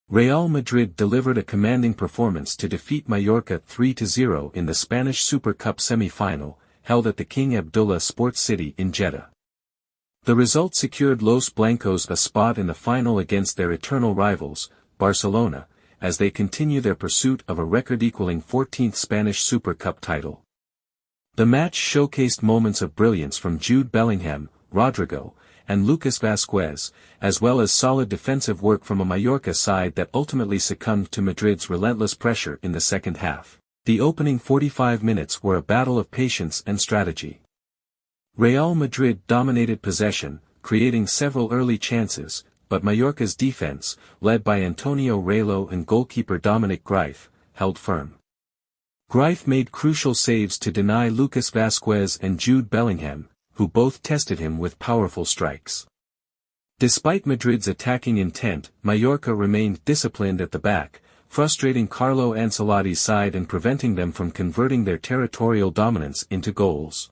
Real Madrid delivered a commanding performance to defeat Mallorca 3-0 in the Spanish Super Cup semi-final, held at the King Abdullah Sports City in Jeddah. The result secured Los Blancos a spot in the final against their eternal rivals, Barcelona, as they continue their pursuit of a record-equaling 14th Spanish Super Cup title. The match showcased moments of brilliance from Jude Bellingham, Rodrygo, and Lucas Vázquez, as well as solid defensive work from a Mallorca side that ultimately succumbed to Madrid's relentless pressure in the second half. The opening 45 minutes were a battle of patience and strategy. Real Madrid dominated possession, creating several early chances, but Mallorca's defense, led by Antonio Reylo and goalkeeper Dominic Greif, held firm. Greif made crucial saves to deny Lucas Vázquez and Jude Bellingham, who both tested him with powerful strikes. Despite Madrid's attacking intent, Mallorca remained disciplined at the back, frustrating Carlo Ancelotti's side and preventing them from converting their territorial dominance into goals.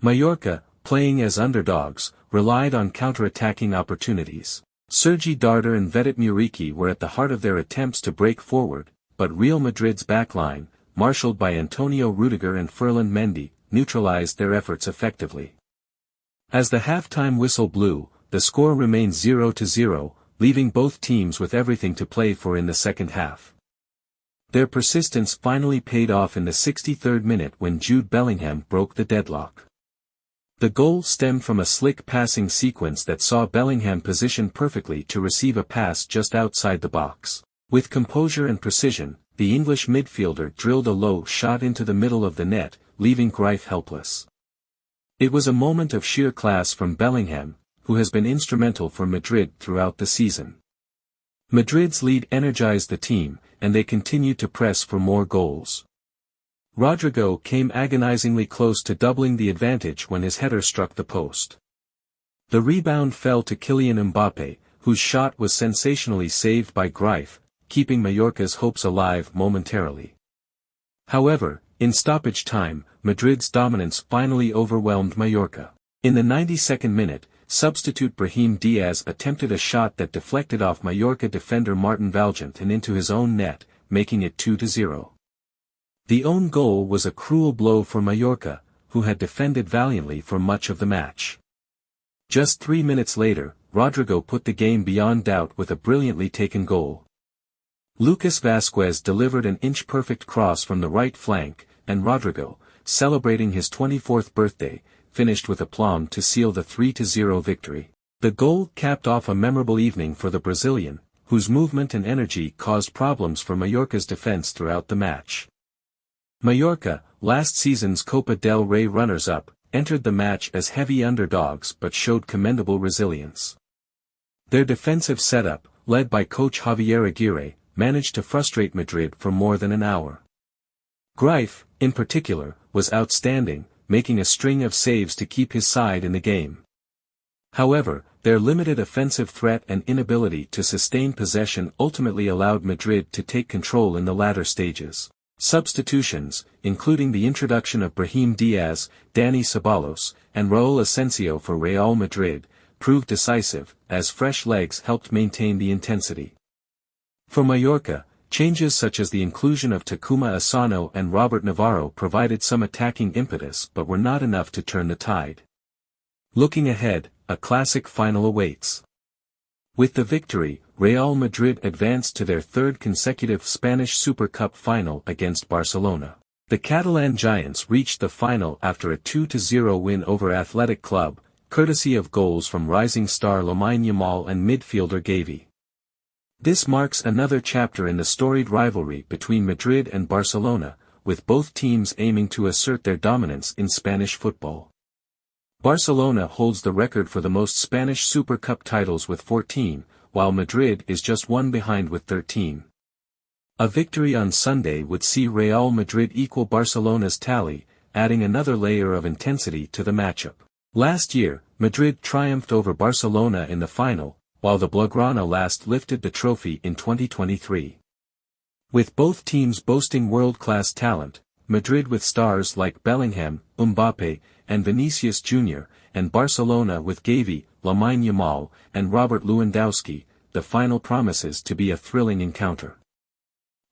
Mallorca, playing as underdogs, relied on counter-attacking opportunities. Sergi Darder and Vedat Muriqi were at the heart of their attempts to break forward, but Real Madrid's backline, marshaled by Antonio Rudiger and Ferland Mendy, neutralized their efforts effectively. As the halftime whistle blew, the score remained 0-0, leaving both teams with everything to play for in the second half. Their persistence finally paid off in the 63rd minute when Jude Bellingham broke the deadlock. The goal stemmed from a slick passing sequence that saw Bellingham positioned perfectly to receive a pass just outside the box. With composure and precision, the English midfielder drilled a low shot into the middle of the net, leaving Greif helpless. It was a moment of sheer class from Bellingham, who has been instrumental for Madrid throughout the season. Madrid's lead energized the team, and they continued to press for more goals. Rodrygo came agonizingly close to doubling the advantage when his header struck the post. The rebound fell to Kylian Mbappé, whose shot was sensationally saved by Greif, keeping Mallorca's hopes alive momentarily. However, in stoppage time, Madrid's dominance finally overwhelmed Mallorca. In the 92nd minute, substitute Brahim Diaz attempted a shot that deflected off Mallorca defender Martin Valjent and into his own net, making it 2-0. The own goal was a cruel blow for Mallorca, who had defended valiantly for much of the match. Just 3 minutes later, Rodrygo put the game beyond doubt with a brilliantly taken goal. Lucas Vázquez delivered an inch-perfect cross from the right flank, and Rodrygo, celebrating his 24th birthday, finished with aplomb to seal the 3-0 victory. The goal capped off a memorable evening for the Brazilian, whose movement and energy caused problems for Mallorca's defense throughout the match. Mallorca, last season's Copa del Rey runners-up, entered the match as heavy underdogs but showed commendable resilience. Their defensive setup, led by coach Javier Aguirre, managed to frustrate Madrid for more than an hour. Greif, in particular, was outstanding, making a string of saves to keep his side in the game. However, their limited offensive threat and inability to sustain possession ultimately allowed Madrid to take control in the latter stages. Substitutions, including the introduction of Brahim Diaz, Dani Ceballos, and Raúl Asensio for Real Madrid, proved decisive, as fresh legs helped maintain the intensity. For Mallorca, changes such as the inclusion of Takuma Asano and Robert Navarro provided some attacking impetus but were not enough to turn the tide. Looking ahead, a classic final awaits. With the victory, Real Madrid advanced to their third consecutive Spanish Super Cup final against Barcelona. The Catalan Giants reached the final after a 2-0 win over Athletic Club, courtesy of goals from rising star Lamine Yamal and midfielder Gavi. This marks another chapter in the storied rivalry between Madrid and Barcelona, with both teams aiming to assert their dominance in Spanish football. Barcelona holds the record for the most Spanish Super Cup titles with 14, while Madrid is just one behind with 13. A victory on Sunday would see Real Madrid equal Barcelona's tally, adding another layer of intensity to the matchup. Last year, Madrid triumphed over Barcelona in the final, while the Blaugrana last lifted the trophy in 2023. With both teams boasting world-class talent, Madrid with stars like Bellingham, Mbappé, and Vinicius Jr., and Barcelona with Gavi, Lamine Yamal, and Robert Lewandowski, the final promises to be a thrilling encounter.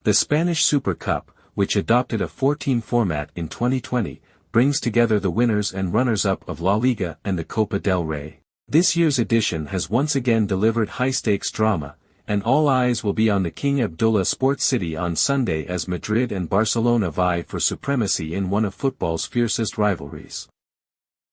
The Spanish Super Cup, which adopted a 4-team format in 2020, brings together the winners and runners-up of La Liga and the Copa del Rey. This year's edition has once again delivered high-stakes drama, and all eyes will be on the King Abdullah Sports City on Sunday as Madrid and Barcelona vie for supremacy in one of football's fiercest rivalries.